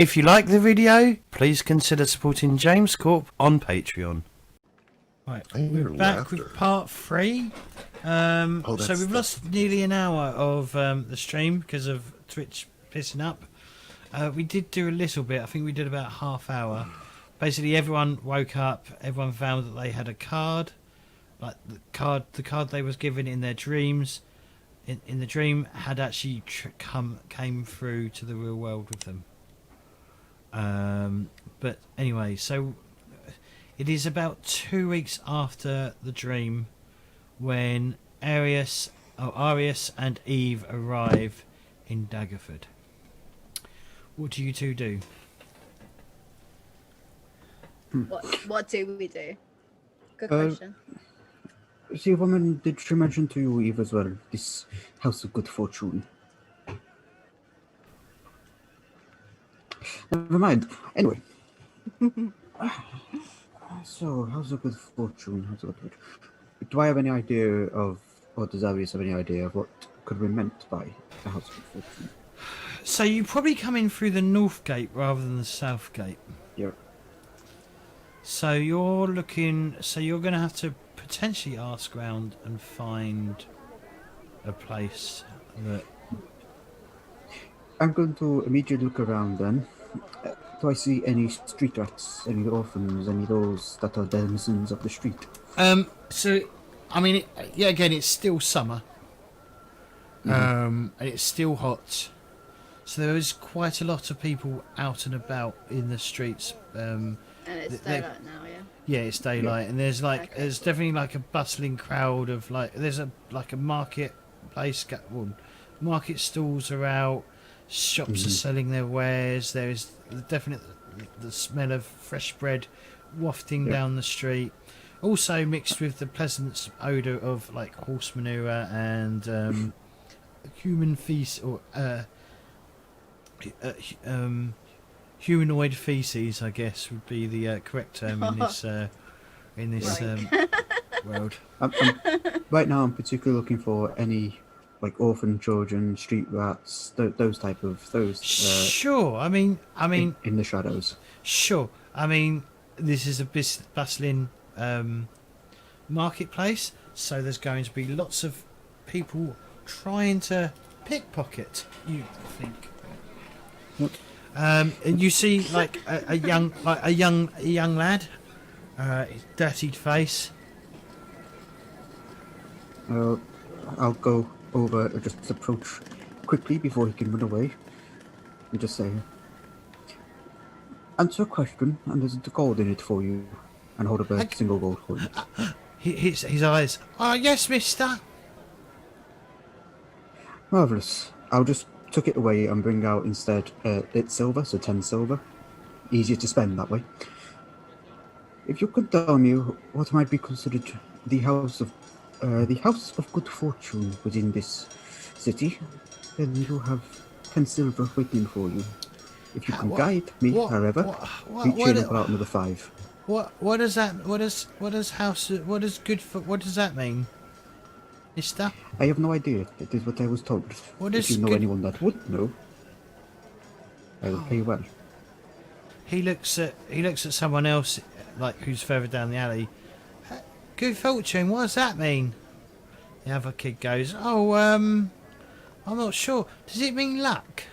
If you like the video, please consider supporting James Corp on Patreon. Right, we're back with part 3. So we've lost nearly an hour of the stream because of Twitch pissing up. We did do a little bit. I think we did about half hour. Basically, everyone woke up. Everyone found that they had a card, like the card they was given in their dreams. In the dream had actually came through to the real world with them. But anyway, so it is about 2 weeks after the dream when Arius and Eve arrive in Daggerford. What do you two do? What do we do? Good question. See, woman, did she mention to you, Eve, as well, this house of good fortune? Never mind. Anyway. So, how's a good fortune? Do I have any idea of, or does Arius have any idea of what could be meant by the house of good fortune? So you probably come in through the north gate rather than the south gate. Yeah. So you're looking. So you're going to have to potentially ask around and find a place that. I'm going to immediately look around then. Do I see any street rats, any orphans, any of those that are denizens of the street? So, I mean, again, it's still summer. And it's still hot. So there is quite a lot of people out and about in the streets. And it's daylight now, yeah? Yeah, it's daylight. Yeah. And there's there's definitely like a bustling crowd of there's a market place, market stalls are out. Shops are selling their wares. There is definitely the smell of fresh bread wafting down the street. Also mixed with the pleasant odour of horse manure and human feces or humanoid feces, I guess would be the correct term in this world. Right now, I'm particularly looking for any orphan children, street rats, those. Sure, I mean, in the shadows. Sure, I mean, this is a bustling marketplace, so there's going to be lots of people trying to pickpocket. You think? Yep. And you see a young lad, dirtied face. I'll go over and just approach quickly before he can run away and just say, answer a question and there's a gold in it for you, and hold up a single gold coin. His eyes. Oh, yes, mister. Marvellous. I'll just tuck it away and bring out instead it's silver, so 10 silver. Easier to spend that way. If you could tell me what might be considered the house of good fortune within this city, then you have 10 silver waiting for you. If you can guide me, however, reach in and pull out another 5. What does that? What does that mean, mister? I have no idea. It is what I was told. If you know anyone that would know, I will pay you well. He looks at someone else, who's further down the alley. Good fortune, what does that mean? The other kid goes, I'm not sure. Does it mean luck?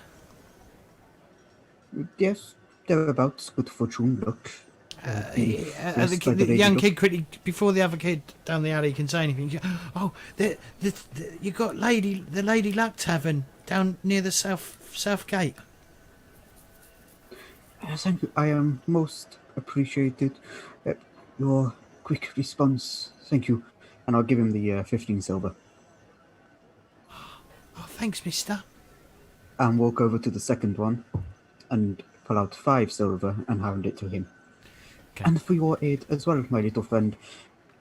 Yes, thereabouts. Good fortune, luck. The young kid quickly, before the other kid down the alley can say anything, you got the Lady Luck Tavern down near the south gate. Thank you. I am most appreciated. Your quick response. Thank you. And I'll give him the 15 silver. Oh, thanks, mister. And walk over to the second one and pull out 5 silver and hand it to him. Okay. And for your aid as well, my little friend,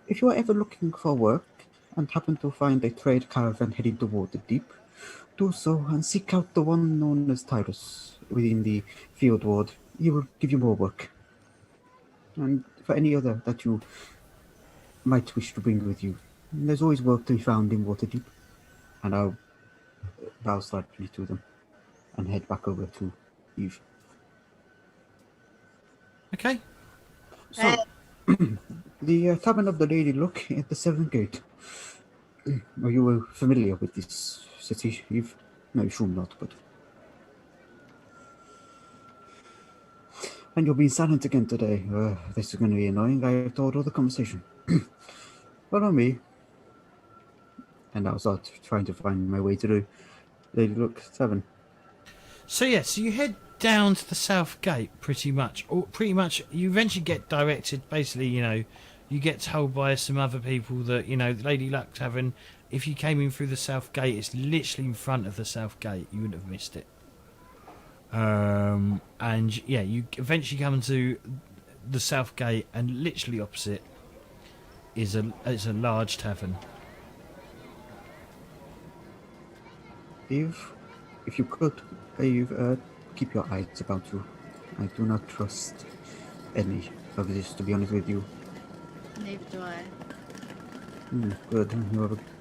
if you are ever looking for work and happen to find a trade caravan heading to Waterdeep, do so and seek out the one known as Tyrus within the field ward. He will give you more work. And for any other that you might wish to bring with you, there's always work to be found in Waterdeep. And I'll bow slightly to them and head back over to Eve. Okay. So, the Tavern of the Lady Luck at the Seventh Gate. Are you familiar with this city? No, you should not, but... And you're being silent again today. This is going to be annoying. I have to order the conversation. Follow me. And I'll start trying to find my way to the Lady Luck Tavern. So you head down to the south gate, pretty much. Or pretty much, you eventually get directed. Basically, you get told by some other people that the Lady Luck Tavern. If you came in through the south gate, it's literally in front of the south gate. You wouldn't have missed it. And yeah, you eventually come to the south gate, and literally opposite is a large tavern. Eve, if you could, Eve, keep your eyes about you. I do not trust any of this, to be honest with you. Neither do I. Good.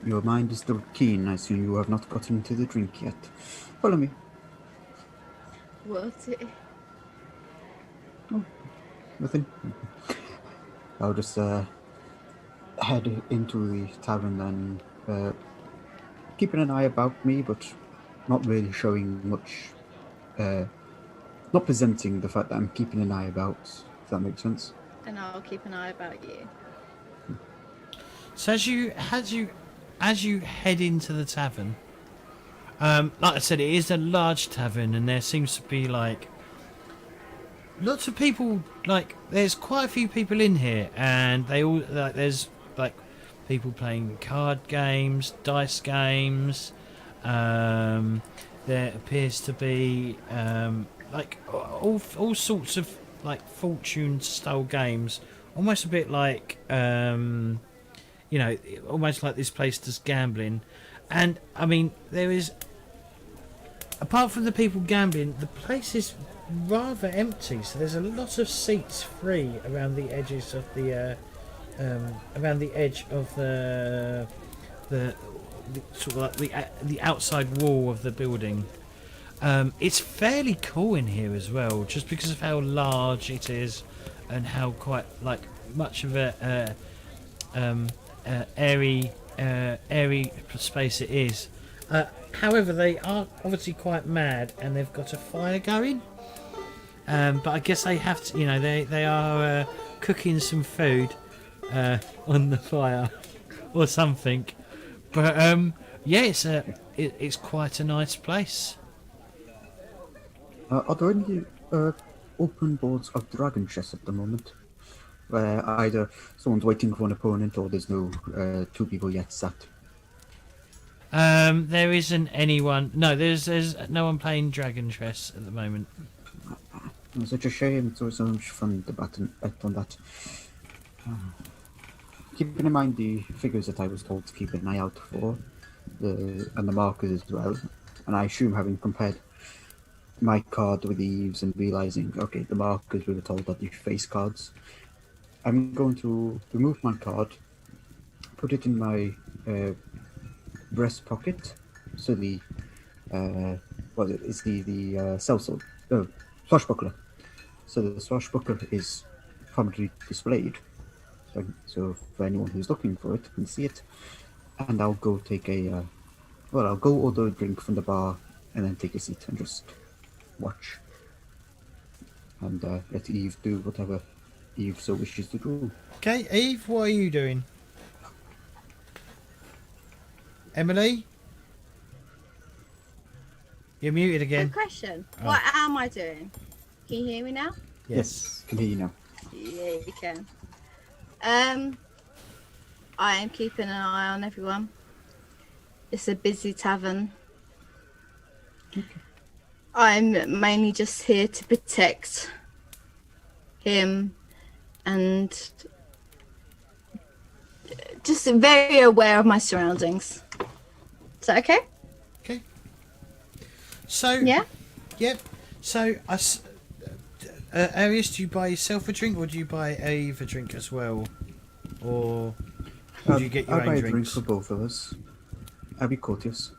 Your mind is still keen. I see you have not gotten to the drink yet. Follow me. What? Oh, nothing. I'll just head into the tavern and keeping an eye about me, but not really showing much. Not presenting the fact that I'm keeping an eye about. If that makes sense. And I'll keep an eye about you. So as you head into the tavern, like I said, it is a large tavern, and there seems to be like lots of people. Like there's quite a few people in here, and they all there's like people playing card games, dice games. There appears to be like all sorts of like fortune style games, almost a bit like almost like this place does gambling. And I mean, there is, apart from the people gambling, the place is rather empty. So there's a lot of seats free around the edges of the around the edge of the sort of like the outside wall of the building. It's fairly cool in here as well, just because of how large it is and how quite like much of a airy space it is. However, they are obviously quite mad, and they've got a fire going. But I guess they have to, they are cooking some food on the fire or something. But yeah, it's quite a nice place. Are there any open boards of dragon chess at the moment? Where either someone's waiting for an opponent or there's no two people yet sat? There isn't anyone. No, there's no one playing dragon chess at the moment. It's such a shame. It's always so much fun to bet on that. Keeping in mind the figures that I was told to keep an eye out for, and the markers as well, and I assume having compared my card with Eve's and realizing, okay, the markers we were told that the face cards, I'm going to remove my card, put it in my breast pocket, so the swashbuckler. So the swashbuckler is prominently displayed. So for anyone who's looking for it can see it. And I'll go take I'll go order a drink from the bar and then take a seat and just watch. And let Eve do whatever Eve so wishes to do. Okay, Eve, what are you doing? Emily? You're muted again. Good question. Oh. What am I doing? Can you hear me now? Yes, can hear you now. Yeah, you can. I am keeping an eye on everyone. It's a busy tavern. Okay. I'm mainly just here to protect him and just very aware of my surroundings. Is that okay? Okay. So Yeah. Yep. So Arius, do you buy yourself a drink, or do you buy Eve a drink as well, or do you get your I'll buy own a drink drinks? for both of us. I'll be courteous.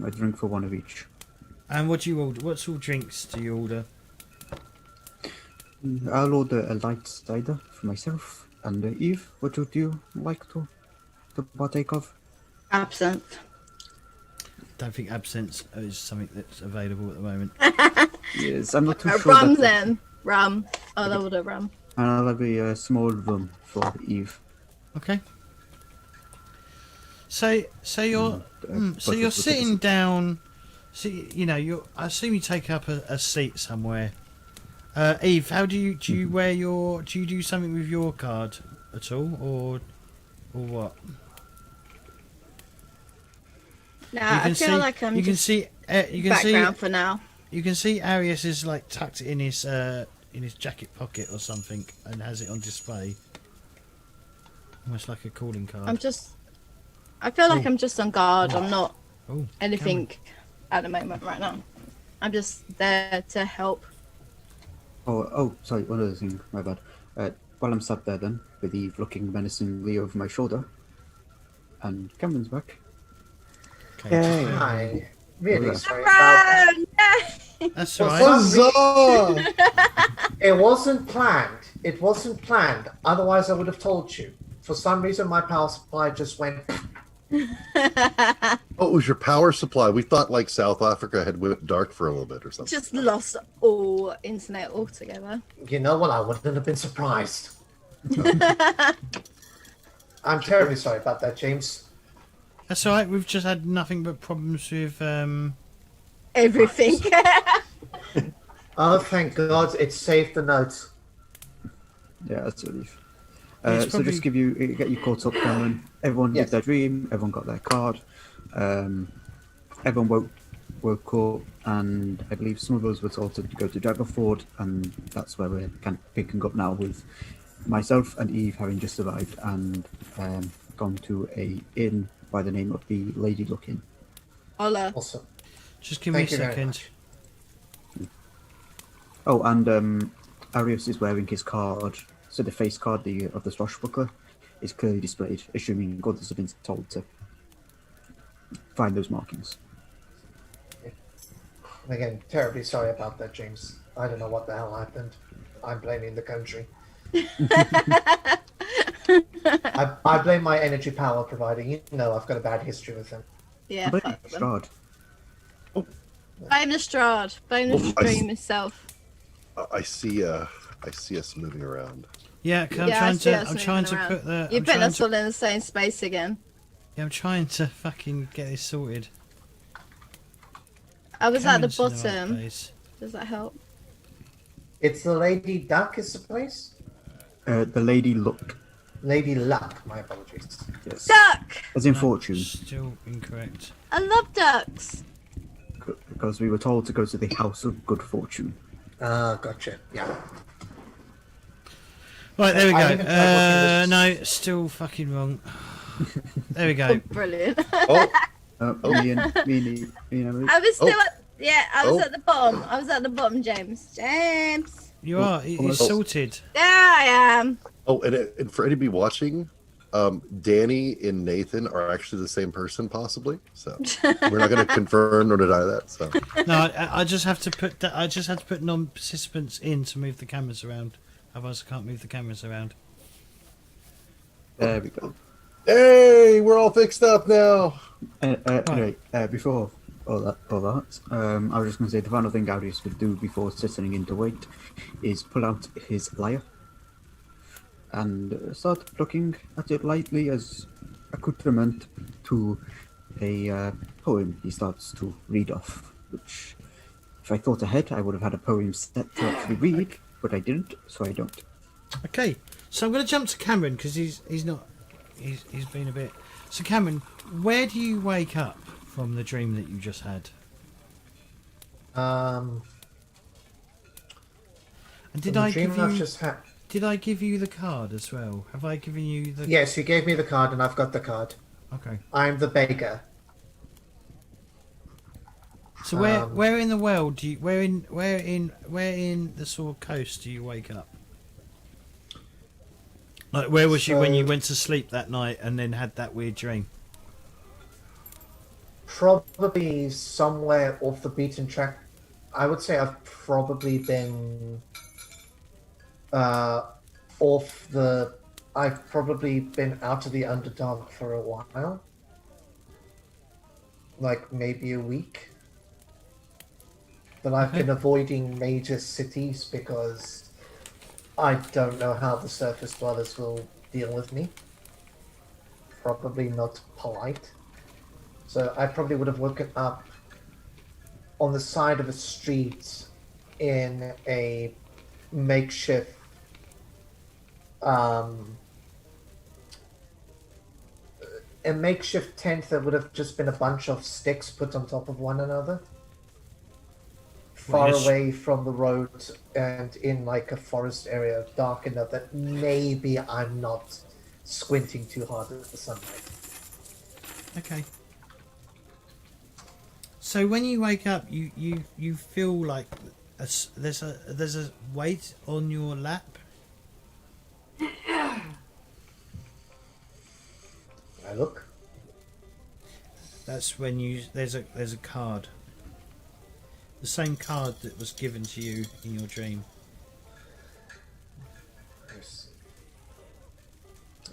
I drink for one of each. And what do you order? What sort of drinks do you order? I'll order a light cider for myself. And Eve, what would you like to partake of? Absinthe. Don't think absinthe is something that's available at the moment. Yes, I'm not too sure. Rum then. Rum. I'll order rum. And I'll have a small rum for Eve. Okay. So you're sitting down. So I assume you take up a seat somewhere. Eve, how do you wear your? Do you do something with your card at all, or what? No, I feel like I'm just background for now. You can see Arius is like tucked in his jacket pocket or something, and has it on display, almost like a calling card. I feel like I'm just on guard. I'm not Oh, anything at the moment right now. I'm just there to help. Oh, sorry, one other thing, my bad. While I'm sat there then, with Eve looking menacingly over my shoulder, and Cameron's back. Okay. Yay! Hi. Really Okay. sorry about That's For all some right. It wasn't planned. It wasn't planned. Otherwise, I would have told you. For some reason, my power supply just went. Oh, it was your power supply. We thought like South Africa had went dark for a little bit or something. Just lost all internet altogether. You know what? I wouldn't have been surprised. I'm terribly sorry about that, James. That's all right. We've just had nothing but problems with Everything. Oh, thank God, it saved the notes. Yeah, that's a relief. It's So probably- just get you caught up, Cameron. Everyone Yes. did their dream. Everyone got their card. Everyone woke up, and I believe some of us were told to go to Daggerford, and that's where we're kind of picking up now with myself and Eve having just arrived and gone to a inn by the name of the Lady Luck Inn. Hola. Awesome. Just give me a Thank you very second. much. Oh, and Arius is wearing his card. So the face card of the swashbuckler is clearly displayed, assuming others have been told to find those markings. And again, terribly sorry about that, James. I don't know what the hell happened. I'm blaming the country. I blame my energy power providing. You know, I've got a bad history with them. Yeah, But fuck them. Strahd. Blame the Strahd. Blame the Oh, I stream itself. I see us moving around. Yeah, 'cause Yeah, I I'm see trying us to. I'm trying moving to around. put the. You I'm put trying us to, all in the same space again. yeah, I'm trying to fucking get this sorted. I was at the Cameron's in right bottom. place. Does that help? It's the Lady Duck is the place? The Lady Luck. Lady Luck, my apologies. Yes. Duck! As in No, fortune, Still incorrect. I love ducks. because we were told to go to the House of Good Fortune. Gotcha. Yeah. Right, there we I go. even tried watching No, still fucking wrong. There we go. Brilliant. Oh, Me and Emily. I was still Oh. I was Oh. at the bottom. I was at the bottom, James. James. You are. It's Oh. sorted. There I am. oh, and for anybody watching, Danny and Nathan are actually the same person, possibly. So we're not going to confirm nor deny that. So No, I just have to put. I just have to put non-participants in to move the cameras around. Otherwise, I can't move the cameras around. There we go. hey, we're all fixed up now. Anyway, before all that, I was just going to say the final thing Arius would do before settling in to wait is pull out his lyre and start looking at it lightly as accoutrement to a poem he starts to read off, which, if I thought ahead, I would have had a poem set to actually read, but I didn't, so I don't. Okay, so I'm going to jump to Cameron because he's been a bit. So Cameron, where do you wake up from the dream that you just had? Um, And did the I dream give I've you? just had. Did I give you the card as well? Have I given you the? Yes, you gave me the card, and I've got the card. Okay. I'm the beggar. So where in the world do you where in the sort of coast do you wake up? Like where was you when you So- went to sleep that night and then had that weird dream? Probably somewhere off the beaten track. I would say I've probably been off the. I've probably been out of the Underdark for a while, like maybe a week. But I've been avoiding major cities because I don't know how the surface dwellers will deal with me. Probably not polite. So I probably would have woken up on the side of a street in a makeshift tent that would have just been a bunch of sticks put on top of one another, far away from the road and in like a forest area, dark enough that maybe I'm not squinting too hard at the sunlight. Okay. So when you wake up, you feel like there's a weight on your lap. I look. That's when there's a card. The same card that was given to you in your dream. Yes.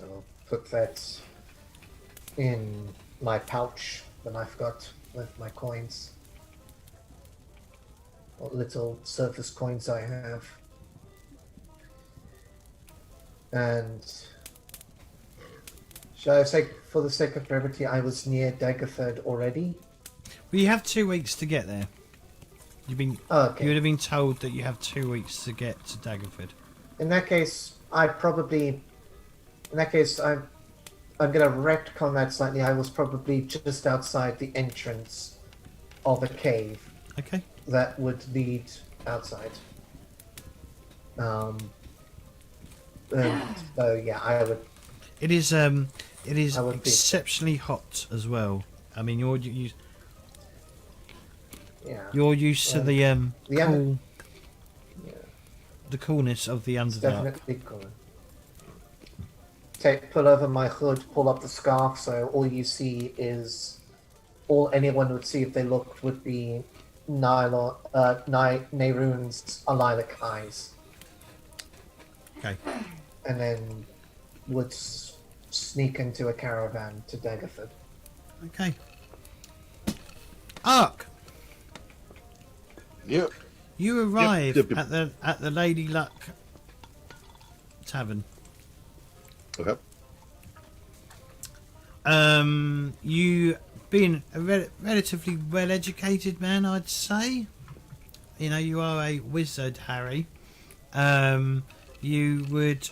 I'll put that in my pouch that I've got with my coins. What little surface coins I have. And shall I say, for the sake of brevity, I was near Daggerford already? Well, you have 2 weeks to get there. You would have been told that you have 2 weeks to get to Daggerford. In that case, I'm going to retcon that slightly. I was probably just outside the entrance of a cave. Okay. That would lead outside. Yeah, I would. It is exceptionally hot as well. I mean, you're used to the coolness of the Underdark. Definitely cool. Pull over my hood, pull up the scarf, so all you see is all anyone would see if they looked would be Nehru's lilac eyes. Okay. And then would sneak into a caravan to Daggerford. Okay. Ark. Yep. You arrive Yep. at the Lady Luck Tavern. Okay. You being a relatively well-educated man, I'd say. You know, you are a wizard, Harry. You would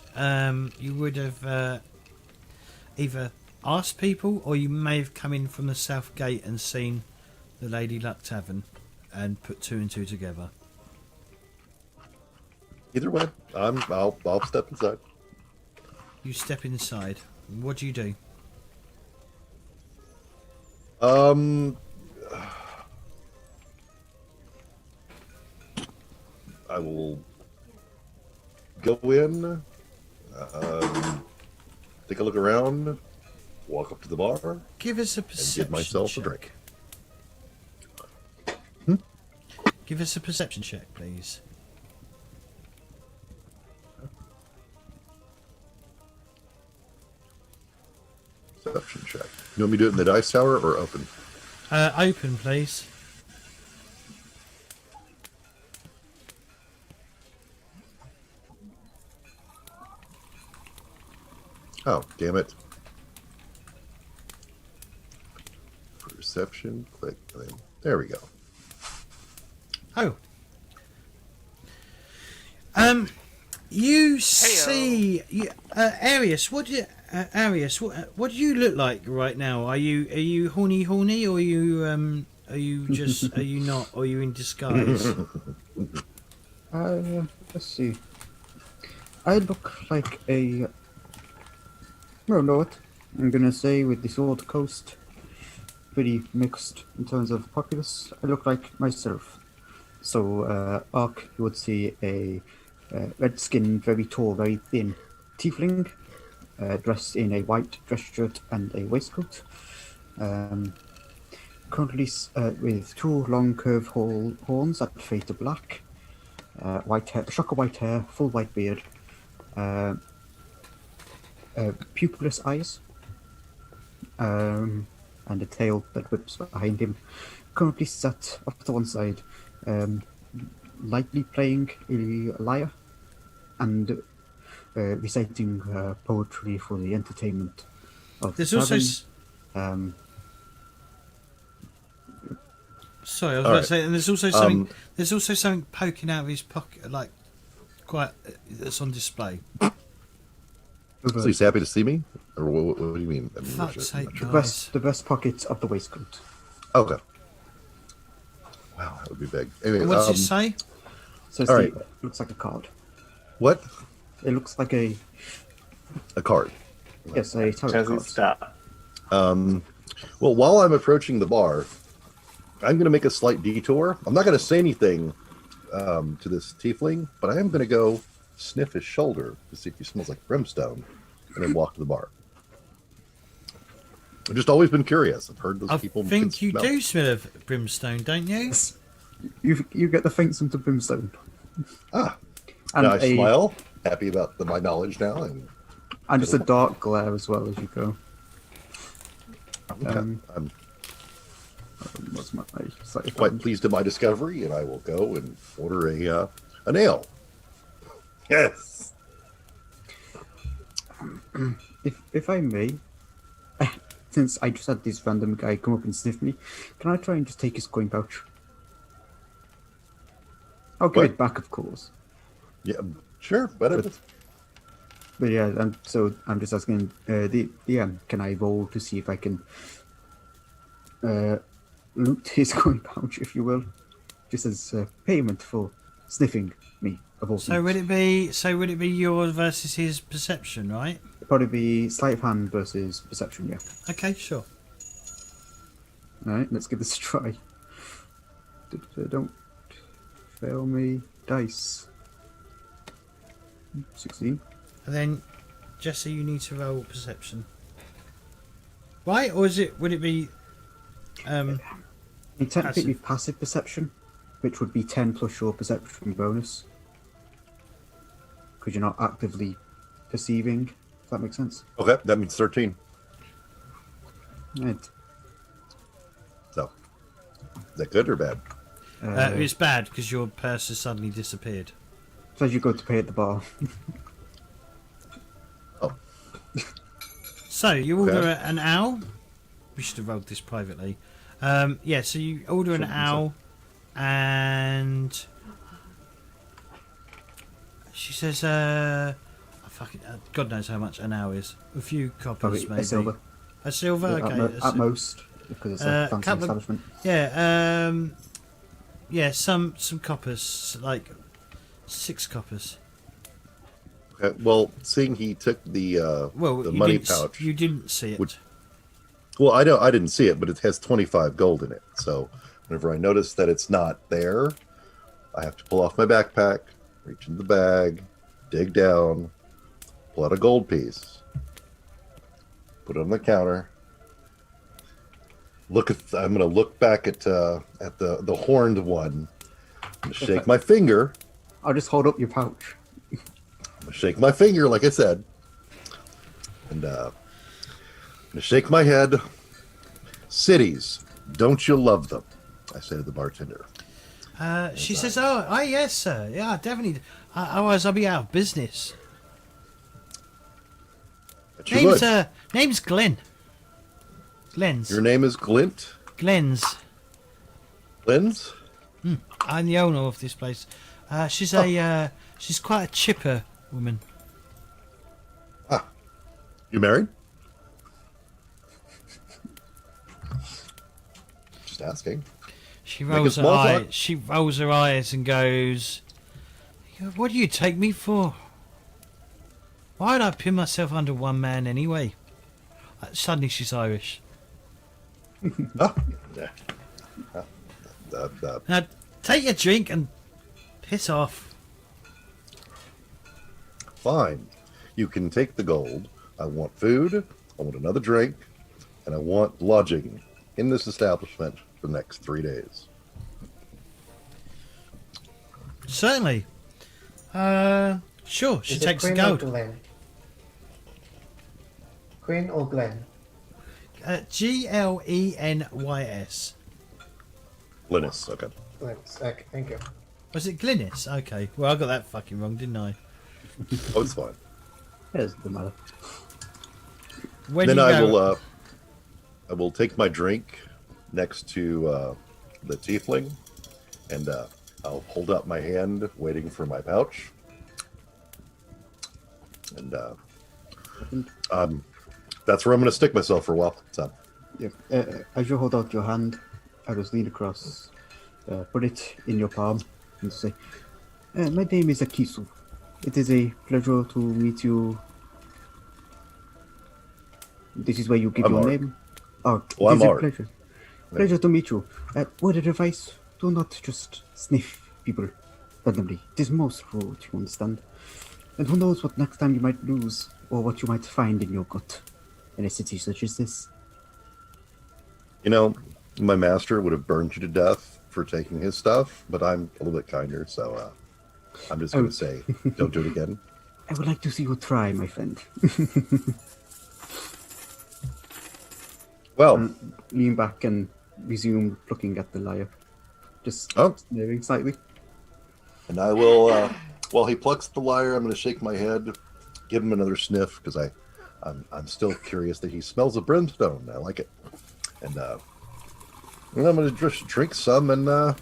have either asked people, or you may have come in from the south gate and seen the Lady Luck Tavern and put 2 and 2 together. Either way, I'll step inside. You step inside. What do you do? I will go in, take a look around, walk up to the bar, Give us a and perception get myself check. a drink. Give us a perception check, please. Perception check. You want me to do it in the dice tower or open? Open, please. Oh, damn it. Perception, click, thing. There we go. Oh. You see, Arius. What do you look like right now? Are you horny, or are you just are you not? Or are you in disguise? Let's see. I look like a. Well, know what? I'm gonna say with the Sword Coast, pretty mixed in terms of populace. I look like myself. So, Ark, you would see a red-skinned, very tall, very thin tiefling, dressed in a white dress shirt and a waistcoat. Currently with 2 long curved horns that fade to black. White hair, shock of white hair, full white beard, pupilless eyes, and a tail that whips behind him, currently sat off to one side, lightly playing a lyre and reciting poetry for the entertainment of There's the also. tavern. Sorry, I was All about right. to say, and there's also something. There's also something poking out of his pocket, like quite that's on display. So he's happy to see me, or what do you mean? I mean, Fuck's sake, The guys! breast pocket of the waistcoat. Okay. Wow, that would be big. Anyway, And what does it say? So All right. looks like a card. What? It looks like a card. yes, a tarot Jazzy, card. stop. Well, while I'm approaching the bar, I'm going to make a slight detour. I'm not going to say anything to this tiefling, but I am going to go sniff his shoulder to see if he smells like brimstone, and then walk to the bar. I've just always been curious. I've heard those I people. think can you smell. do smell of brimstone, don't you? Yes. You get the faint scent of brimstone. Ah, And now I smile, happy about my knowledge now, and just a dark glare as well as you go. I'm What's my slightly quite pleased at my discovery, and I will go and order an ale. Yes. If I may, since I just had this random guy come up and sniff me, can I try and just take his coin pouch? I'll give What? it back, of course. Yeah, sure, whatever. But yeah, so I'm just asking the DM, can I roll to see if I can loot his coin pouch, if you will, just as payment for sniffing me of all So things. would it be yours versus his perception, right? Probably be sleight of hand versus perception, yeah. Okay, sure. Alright, let's give this a try. Don't fail me. Dice. 16. And then, Jesse, you need to roll perception. Right, or would it be? It technically be passive perception, which would be 10 plus your perception bonus. Because you're not actively perceiving, if that makes sense. Okay, that means 13. Right. So, is that good or bad? It's bad because your purse has suddenly disappeared. So as you go to pay at the bar. Oh, So you order Okay. an owl. We should have rolled this privately. Yeah, so you order an Shouldn't owl, and she says, God knows how much an owl is. A few coppers, Probably maybe. a silver. A silver, okay. At most, because it's a fancy couple of- establishment. Yeah, yeah, some coppers, like 6 coppers. okay. Well, seeing he took the Well, the you money didn't, pouch. You didn't see it. Which- Well, I didn't see it, but it has 25 gold in it. So whenever I notice that it's not there, I have to pull off my backpack, reach in the bag, dig down, pull out a gold piece, put it on the counter. I'm going to look back at the horned one. I'm going to shake my finger. I'll just hold up your pouch. I'm going to shake my finger, like I said, and I'm going to shake my head. Cities, don't you love them? I say to the bartender. She says, "Oh, yes, sir. Yeah, definitely. Otherwise, I'll be out of business." But you would. Name's Glenn. Glenn's. Your name is Glint? Glenn's. Glenn's? I'm the owner of this place. She's she's quite a chipper woman. Ah. You married? Just asking. She Make a rolls her small eyes. talk. She rolls her eyes and goes, "What do you take me for? Why would I pin myself under one man anyway?" Suddenly, she's Irish. Ah. Yeah. Now, take your drink and piss off. Fine. You can take the gold. I want food. I want another drink. And I want lodging in this establishment for the next 3 days. Certainly. Sure, she Is it takes the Quinn or gold. Glenn? Quinn or Glenn? Glenys. Linus, okay. Glenn. Okay, thank you. Was it Glynis? Okay. Well, I got that fucking wrong, didn't I? Oh, it's fine. It doesn't matter. When Then you I go, will take my drink next to the tiefling, and I'll hold up my hand, waiting for my pouch. And that's where I'm going to stick myself for a while. So, Yeah. As you hold out your hand, I just lean across, put it in your palm, and say, "My name is Akisu. It is a pleasure to meet you. This is where you give I'm your Art. name. Art. Well, It I'm is a Art. pleasure. Pleasure to meet you. Word of advice: do not just sniff people randomly. It is most rude, you understand? And who knows what next time you might lose, or what you might find in your gut in a city such as this." You know, my master would have burned you to death for taking his stuff, but I'm a little bit kinder, so I'm just going to say, don't do it again. I would like to see you try, my friend. Well, Lean back and resume looking at the lyre. Just Oh. sneering slightly. and I will, while he plucks the lyre, I'm going to shake my head, give him another sniff, because I'm still curious that he smells of brimstone. I like it. And I'm going to just drink some, and let's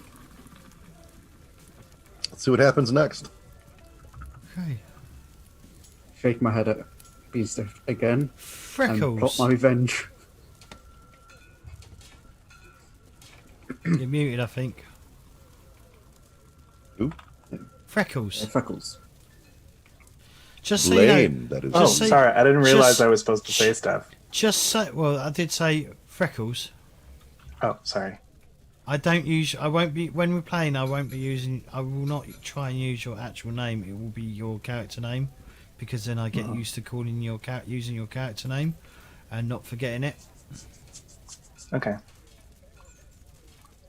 see what happens next. okay. Shake my head at Beast again. And plot Freckles. my revenge. You're muted, I think. Who? Freckles. Freckles. Just so you know, Lane, that is. Oh, Just say- sorry, I didn't realize just- I was supposed to say stuff. just say. Well, I did say Freckles. Oh, sorry. I don't use. I won't be when we're playing. I won't be using. I will not try and use your actual name. It will be your character name, because then I get used to calling your using your character name, and not forgetting it. Okay.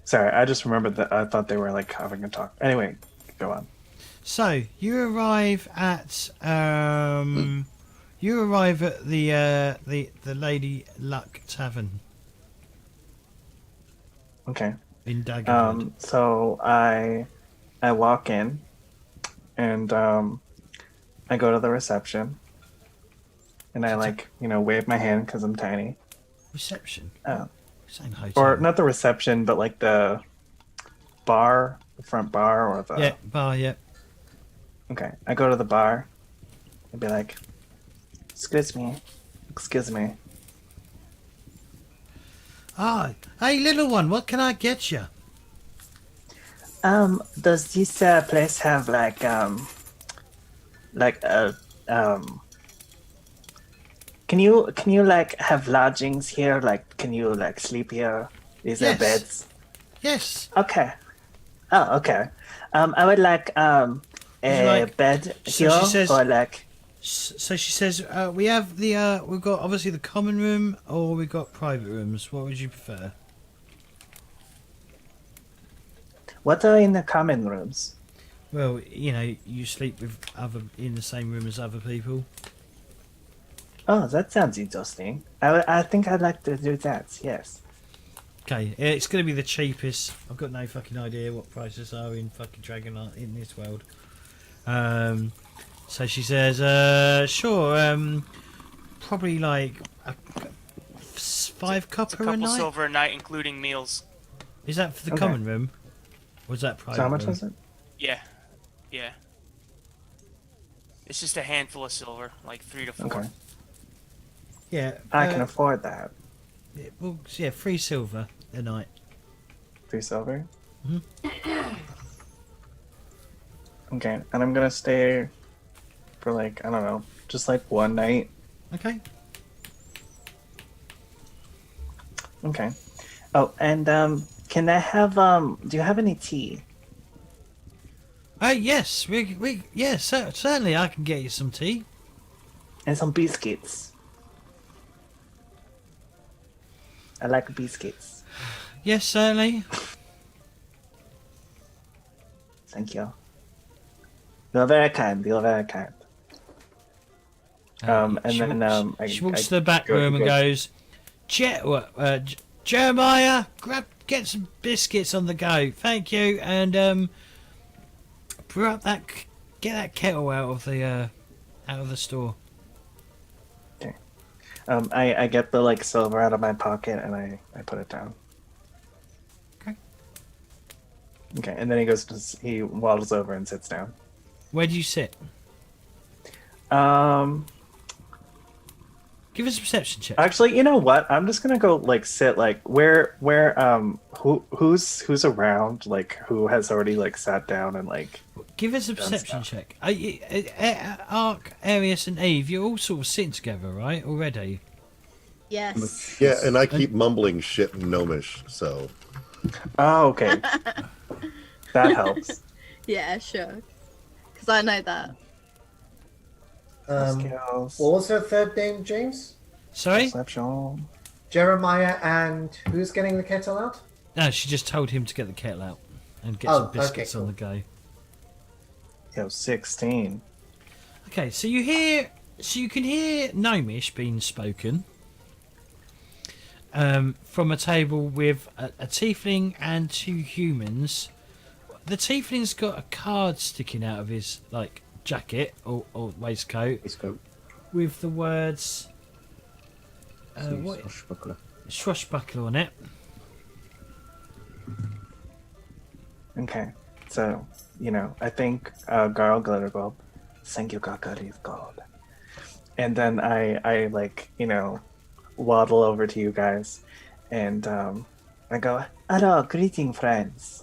Sorry, I just remembered that I thought they were like having a talk. Anyway, go on. So you arrive at the Lady Luck Tavern Okay. in Daggerwood. So I walk in, and I go to the reception, and I wave my hand because I'm tiny. Reception. Oh. Saying hotel. Or not the reception, but like the bar, the front bar, or the. Yeah, bar. Yeah. Okay, I go to the bar and be like, excuse me. Ah, hey, little one, what can I get you? Does this place have can you like have lodgings here? Like, can you like sleep here? Is there Yes. beds? Yes. Okay. Oh, okay. I would like a like- bed so here, she says- or like. So she says, we have we've got obviously the common room, or we've got private rooms. What would you prefer? What are in the common rooms? Well, you know, you sleep with in the same room as other people. Oh, that sounds interesting. I think I'd like to do that. Yes. Okay, it's going to be the cheapest. I've got no fucking idea what prices are in fucking Dragonheart in this world. So she says, sure, probably like 5 copper It's a couple night. silver a night, including meals. Is that for the Okay. common room? Or is that private? So how much room? was it? Yeah. It's just a handful of silver, like 3 to 4. Okay. Yeah, I can afford that. well, yeah, 3 silver a night. 3 silver. Mhm. Okay, and I'm gonna stay for like, I don't know, just like one night. Okay. Okay. Oh, and can I have do you have any tea? Yes, yes, certainly I can get you some tea. And some biscuits. I like biscuits. Yes, certainly. Thank you. You're very kind. You're very kind. And then she walks to the back room and goes, Jeremiah, get some biscuits on the go, thank you, and get that kettle out of the store. Okay. I get the like silver out of my pocket and I put it down. Okay. Okay, and then he waddles over and sits down. Where do you sit? Give us a perception check. Actually, you know what? I'm just gonna go like sit like who's around, like who has already like sat down and like. Give us a perception check. Ark, Arius, and Eve, you're all sort of sitting together, right? Already. Yes. Yeah, and I keep mumbling shit in Gnomish, so. Oh, okay. That helps. Yeah, sure. Because I know that. Skills. What was her third name, James? Sorry? Perception. Jeremiah, and who's getting the kettle out? No, she just told him to get the kettle out and get Oh, some biscuits okay, on the go. Yo, 16. Okay, so you can hear Gnomish being spoken from a table with a tiefling and 2 humans. The tiefling's got a card sticking out of his like jacket or waistcoat with the words swashbuckler on it. Okay, so I think Garl Glittergulp, thank you, Gakari is God. And then I like waddle over to you guys, and I go, hello, greeting friends.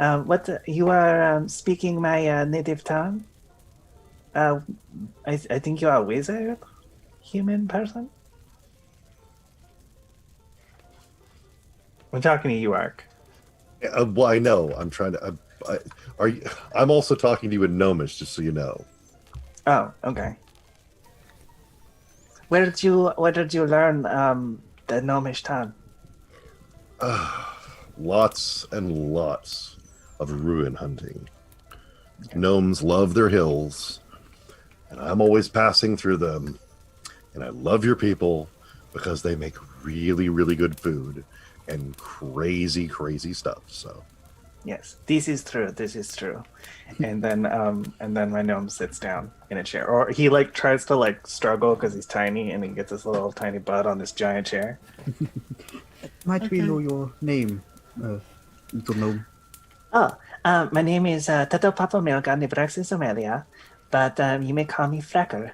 You are speaking my native tongue? I think you are a wizard, human person. I'm talking to you, Ark. Well, I know. I'm trying to. I'm also talking to you in Gnomish, just so you know. Oh, okay. Where did you learn the Gnomish tongue? Lots and lots of ruin hunting. Gnomes love their hills, and I'm always passing through them. And I love your people because they make really, really good food and crazy, crazy stuff. So, yes, this is true. And then my gnome sits down in a chair, or he like tries to like struggle because he's tiny, and he gets this little tiny butt on this giant chair. Might we know your name, little gnome? Oh, my name is Tato Papa Milka Nibraxis Amelia, but you may call me Freckle.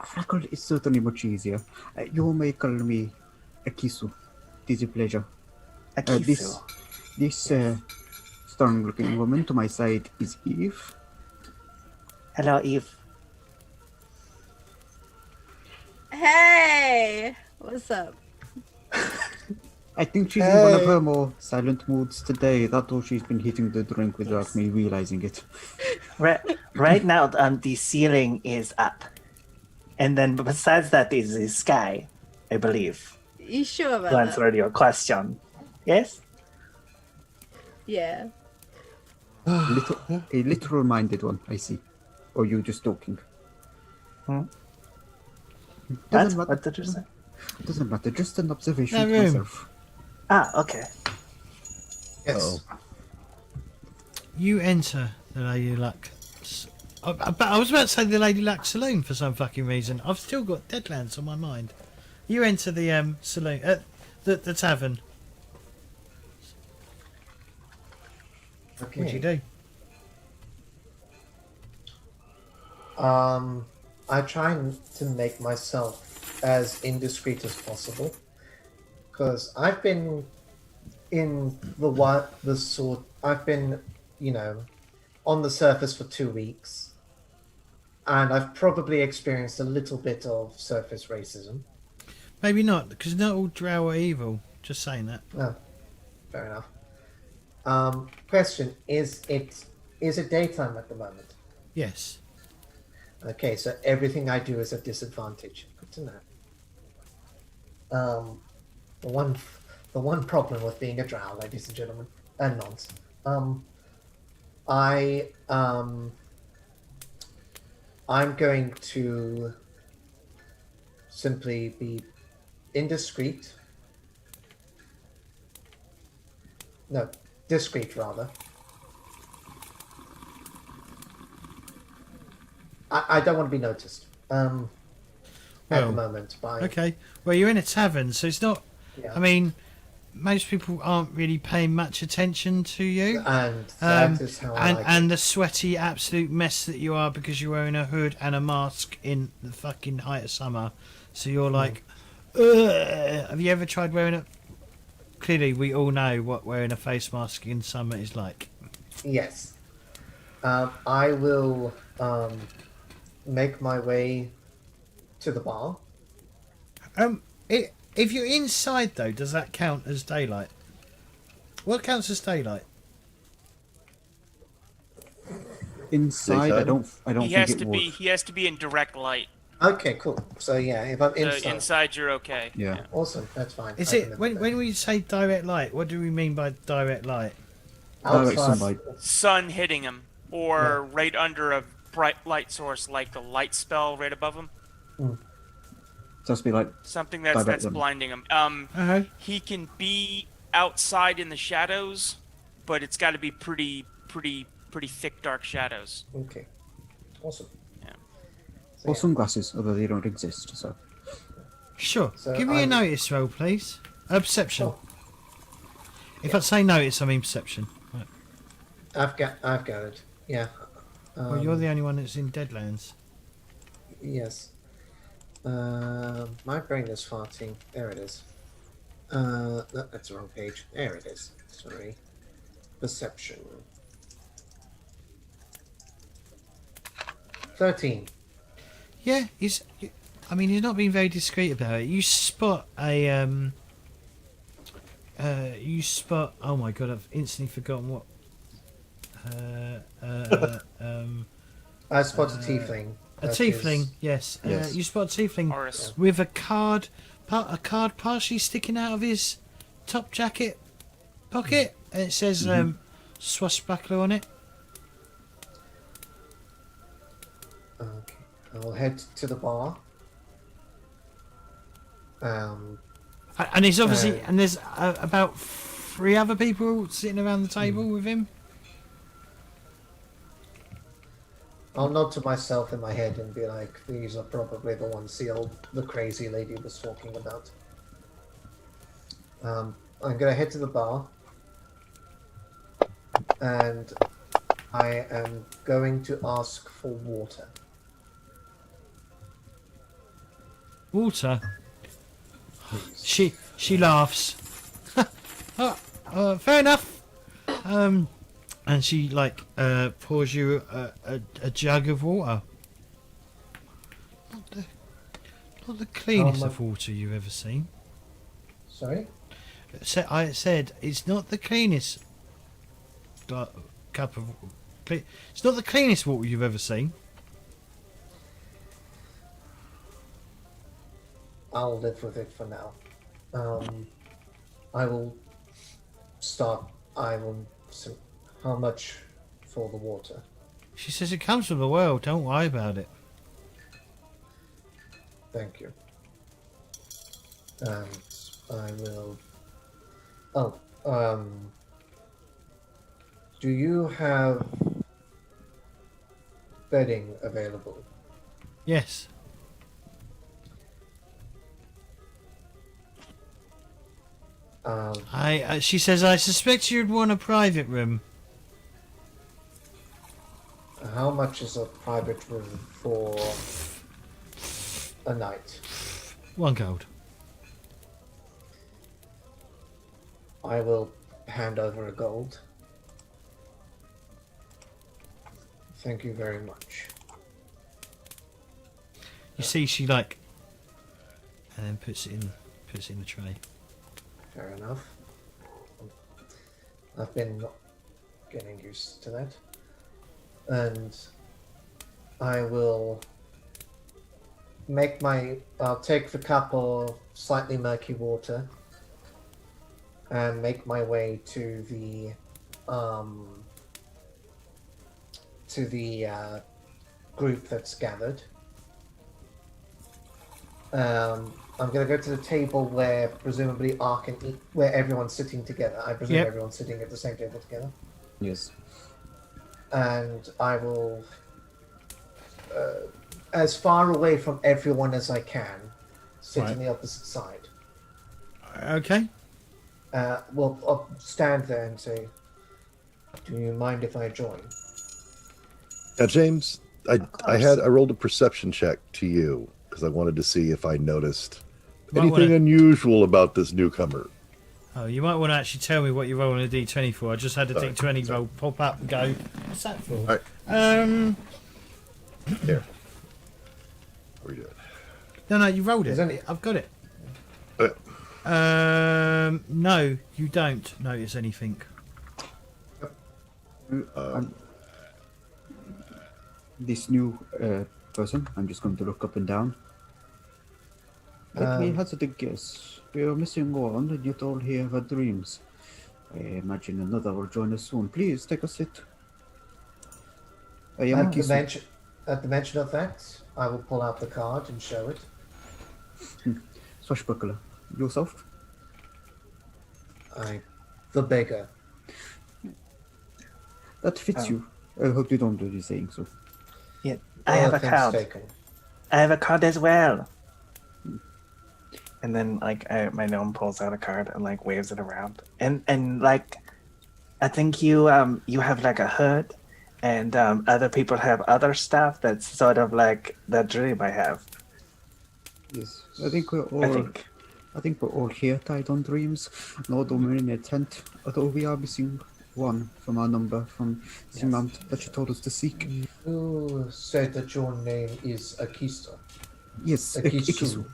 Freckle is certainly much easier. You may call me Akisu. It is a pleasure. Akisu. This strong-looking woman to my side is Eve. Hello, Eve. Hey! What's up? I think she's in one of her more silent moods today. That's all she's been hitting the drink without me realizing it. Right now, the ceiling is up. And then besides that is the sky, I believe. You sure about To that? answer your question. Yes? Yeah. A literal minded one, I see. Or you just talking. What? Doesn't matter. What did you say? Doesn't matter, just an observation That to room. myself. Ah, okay. Yes. You enter the Lady Luck. I was about to say the Lady Luck Saloon for some fucking reason. I've still got Deadlands on my mind. You enter the saloon, the tavern. Okay. What do you do? I try to make myself as indiscreet as possible, because I've been in I've been, on the surface for 2 weeks, and I've probably experienced a little bit of surface racism. Maybe not, because not all drow are evil. Just saying that. Oh, fair enough. Question: Is it daytime at the moment? Yes. Okay, so everything I do is a disadvantage. Good to know. The one problem with being a drow, ladies and gentlemen, and nonce. I'm going to simply be indiscreet. No, discreet rather. I don't want to be noticed. At the moment, by Okay. Well, you're in a tavern, so it's not. yeah. I mean, most people aren't really paying much attention to you. And that is how I like and it. the sweaty absolute mess that you are because you're wearing a hood and a mask in the fucking height of summer. So you're like, ugh. Have you ever tried wearing a? Clearly, we all know what wearing a face mask in summer is like. Yes. I will make my way to the bar. If you're inside though, does that count as daylight? What counts as daylight? Inside, I don't He think has it to would. be. He has to be in direct light. Okay, cool. So yeah, if I'm So inside, inside, you're okay. Yeah. awesome. That's fine. Is I it can live when with when we say direct light? What do we mean by direct light? that. Direct Outside- sunlight. Sun hitting him, or right under a bright light source, like the light spell right above him. Just be like, Something that's Direct them. blinding him. Uh-huh. He can be outside in the shadows, but it's got to be pretty thick, dark shadows. Okay. Awesome. Yeah. So, or yeah. sunglasses, although they don't exist. So Sure. So Give me a I'm- notice roll, please. Perception. Oh. If I say notice, I mean perception. Right. I've got it. Yeah. Well, you're the only one that's in Deadlands. Yes. My brain is farting. There it is. No, that's the wrong page. There it is. Sorry. Perception. 13. Yeah, I mean, he's not being very discreet about it. You spot a Oh my god, I've instantly forgotten what. I spot a tiefling. A that tiefling, is- yes. Yes. You spot a tiefling Horus. with a card partially sticking out of his top jacket pocket, and it says swashbuckler on it. Okay. I'll head to the bar. And he's obviously and there's about 3 other people sitting around the table with him. I'll nod to myself in my head and be like, these are probably the ones the crazy lady was talking about. I'm gonna head to the bar. And I am going to ask for water. Water. She laughs. Fair enough. And she pours you a jug of water. Not the cleanest of water you've ever seen. Sorry? I said it's not the cleanest cup of. It's not the cleanest water you've ever seen. I'll live with it for now. I will start. How much for the water? She says it comes from the well. Don't worry about it. Thank you. And I will. Oh, do you have bedding available? Yes. She says, I suspect you'd want a private room. How much is a private room for a night? 1 gold. I will hand over a gold. Thank you very much. You see, she and then puts it in the tray. Fair enough. I've been getting used to that. And I will I'll take the cup of slightly murky water and make my way to the to the group that's gathered. I'm going to go to the table where presumably Ark and where everyone's sitting together. I presume everyone's sitting at the same table together. Yes. And I will, as far away from everyone as I can, sit on the opposite side. Okay. Well, I'll stand there and say, "Do you mind if I join?" Now, James, I rolled a perception check to you because I wanted to see if I noticed anything unusual about this newcomer. Oh, you might want to actually tell me what you're rolling a d20 for. I just had a d20 roll pop up and go, what's that for? All right. Here. What are we doing? No, you rolled it. I've got it. No, you don't notice anything. This new person, I'm just going to look up and down. Let me hazard a guess. We are missing one, and yet all here have dreams. I imagine another will join us soon. Please take a seat. At the mention of that, I will pull out the card and show it. Swashbuckler. Yourself? The beggar. That fits you. I hope you don't do the saying so. Yeah, I have a card. I have a card as well. And then, like, my gnome pulls out a card and like waves it around, and like, I think you have like a hood, and other people have other stuff that's sort of like the dream I have. Yes, I think we're all here tied on dreams. No dominant tent, although we are missing one from our number from the amount that you told us to seek. You said that your name is Akisto. Yes, Akisu.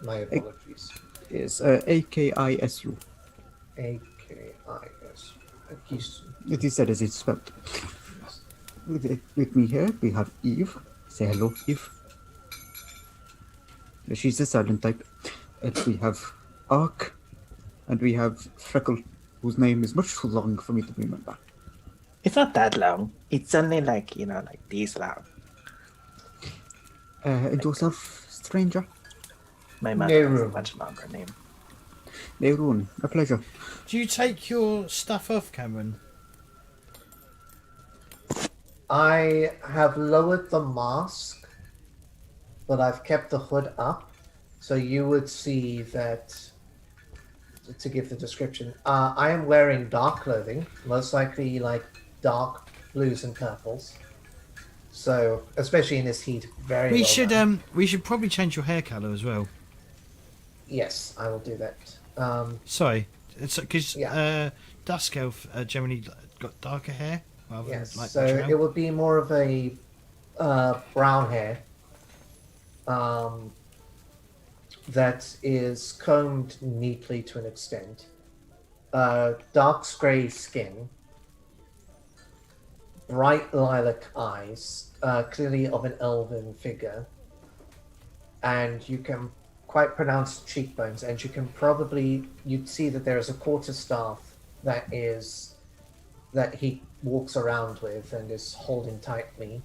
My apologies. Yes, A-K-I-S-U. A-K-I-S. Akisu. It is said as it's spelled. With me here, we have Eve. Say hello, Eve. She's the silent type. And we have Ark. And we have Freckle, whose name is much too long for me to remember. It's not that long. It's only like, like this long. And yourself, stranger? My mother has a much longer name. Neirun, a pleasure. Do you take your stuff off, Cameron? I have lowered the mask, but I've kept the hood up, so you would see that. To give the description, I am wearing dark clothing, most likely like dark blues and purples. So, especially in this heat, We should probably change your hair colour as well. Yes, I will do that. Sorry, it's because Dusk Elf generally got darker hair. Rather yes, than, like, so drow. it would be more of a brown hair that is combed neatly to an extent. Dark grey skin, bright lilac eyes, clearly of an elven figure, and you can quite pronounced cheekbones, and you'd see that there is a quarterstaff that he walks around with and is holding tightly.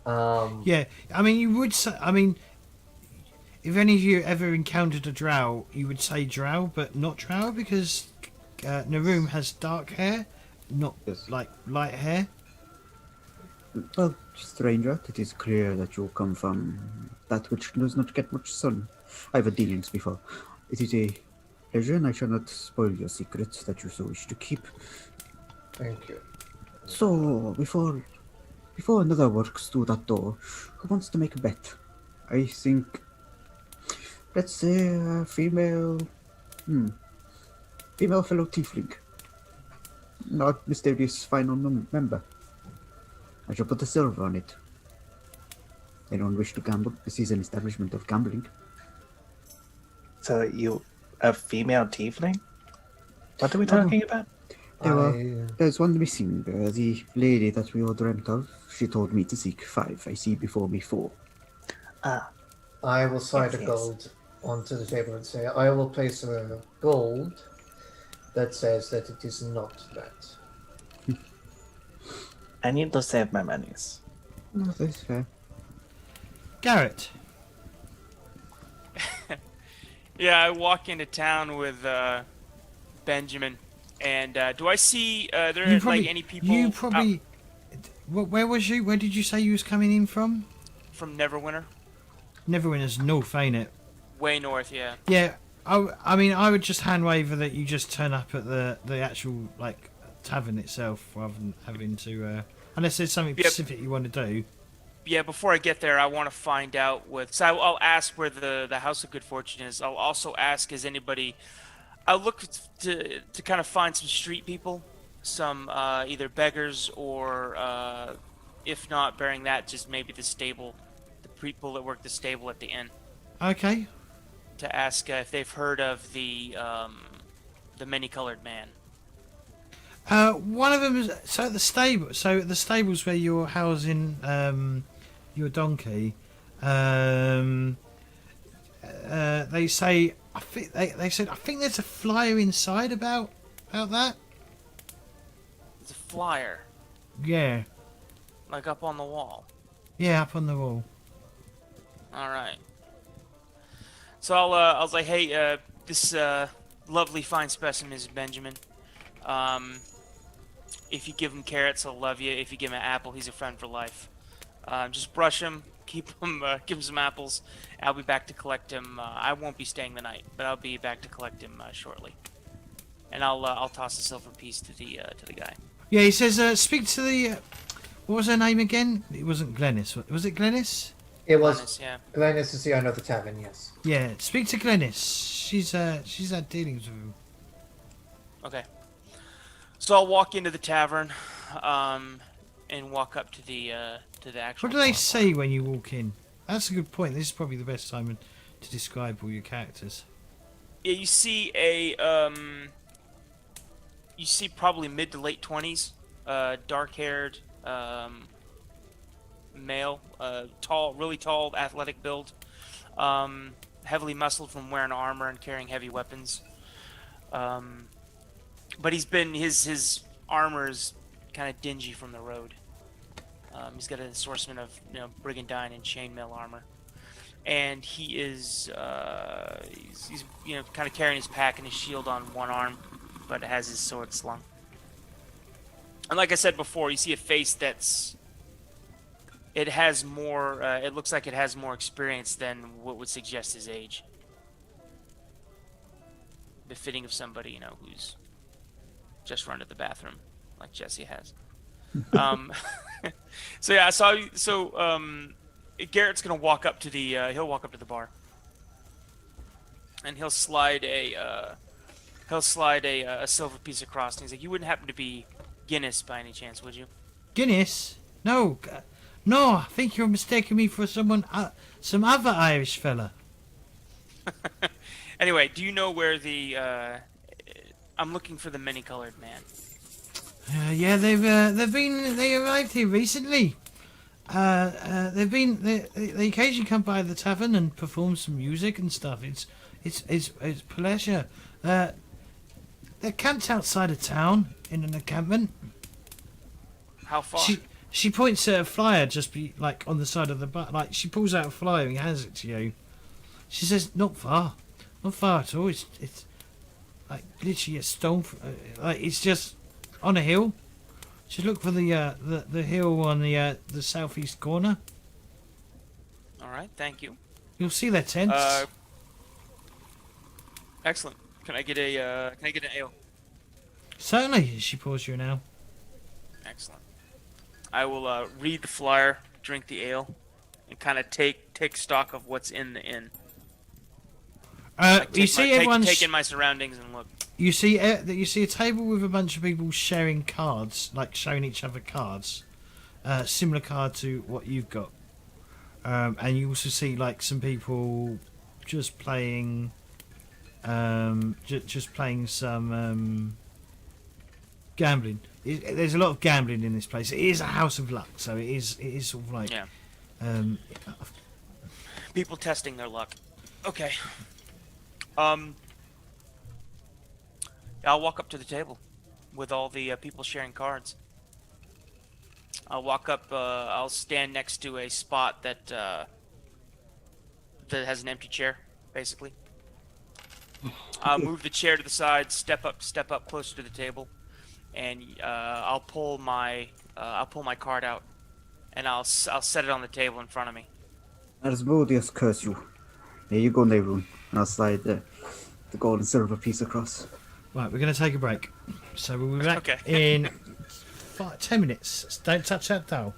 Yeah, I mean, you would say, if any of you ever encountered a drow, you would say drow, but not drow, because Naroom has dark hair, not like light hair. Well, stranger, it is clear that you come from that which does not get much sun. I have dealings before. It is a pleasure, and I shall not spoil your secrets that you so wish to keep. Thank you. So, before another works through that door, who wants to make a bet? I think, let's say a female fellow tiefling. Not mysterious final member. I shall put a silver on it. I don't wish to gamble. This is an establishment of gambling. So you, a female tiefling? What are we talking about? There's one missing. The lady that we all dreamt of. She told me to seek 5. I see before me 4. I will slide a gold onto the table and say, I will place a gold that says that it is not that. I need to save my monies. No, that's fair. Garrett. Yeah, I walk into town with Benjamin, and do I see there like any people You out probably. Where was you? Where did you say you was coming in from? from Neverwinter? Neverwinter's north, ain't it? Way north, yeah. Yeah. I mean, I would just hand waver that you just turn up at the actual like tavern itself, rather than having to. Unless there's something Yep. specific you want to do. Yeah, before I get there, I want to find out with. So I'll ask where the House of Good Fortune is. I'll also ask, is anybody? I'll look to kind of find some street people, some either beggars or, if not bearing that, just maybe the stable, the people that work the stable at the inn, Okay. to ask if they've heard of the many-colored man. One of them is so at the stable. So at the stables where you're housing your donkey, they say I think they said I think there's a flyer inside about that. It's a flyer, Yeah, like up on the wall. yeah, up on the wall. All right. So I was like, hey, this lovely fine specimen is Benjamin. If you give him carrots, he'll love you. If you give him an apple, he's a friend for life. Just brush him, keep him, give him some apples. I'll be back to collect him. I won't be staying the night, but I'll be back to collect him shortly. And I'll toss a silver piece to the guy. Yeah, he says speak to the. What was her name again? It wasn't Glennis. Was it Glennis? It was Honest, yeah. Glennis is the owner of the tavern, yes. Yeah, speak to Glennis. She's had dealings with him. Okay. So I'll walk into the tavern, and walk up to the actual. What do they bar. say when you walk in? That's a good point. This is probably the best time to describe all your characters. Yeah, you see you see probably mid to late 20s, dark-haired, male, tall, really tall, athletic build, heavily muscled from wearing armor and carrying heavy weapons. But his armor is kind of dingy from the road. He's got an assortment of brigandine and chainmail armor, and he is he's kind of carrying his pack and his shield on one arm, but it has his sword slung. And like I said before, you see a face it has more. It looks like it has more experience than what would suggest his age, befitting of somebody who's just run to the bathroom, like Jesse has. So yeah, Garrett's gonna walk up to he'll walk up to the bar, and he'll slide a silver piece across, and he's like, "You wouldn't happen to be Guinness by any chance, would you?" Guinness? No, no. I think you're mistaking me for some other Irish fella. Anyway, do you know where I'm looking for the many-colored man. Yeah, they arrived here recently. They occasionally come by the tavern and perform some music and stuff. It's pleasure. They're camped outside of town in an encampment. How far? She points at a flyer just like on the side of the bar. Like she pulls out a flyer and hands it to you. She says, "Not far at all. It's like literally a stone. Like it's just on a hill. Just look for the hill on the southeast corner. All right, thank you. You'll see their tents. Excellent. Can I get an ale? Certainly." She pours you now. Excellent. I will read the flyer, drink the ale, and kind of take stock of what's in the inn. You see everyone's take in my surroundings and look. You see a table with a bunch of people sharing cards, like showing each other cards, similar card to what you've got, and you also see like some people just playing, just playing some gambling. There's a lot of gambling in this place. It is a house of luck, so it is sort of like people testing their luck. Okay. I'll walk up to the table with all the people sharing cards. I'll walk up. I'll stand next to a spot that that has an empty chair, basically. I'll move the chair to the side. Step up closer to the table, and I'll pull my card out, and I'll set it on the table in front of me. Asmodeus curse you. Here you go, Nerun. And I'll slide the gold and silver piece across. Right, we're going to take a break. So we'll be back Okay. in 10 minutes. Don't touch that dial.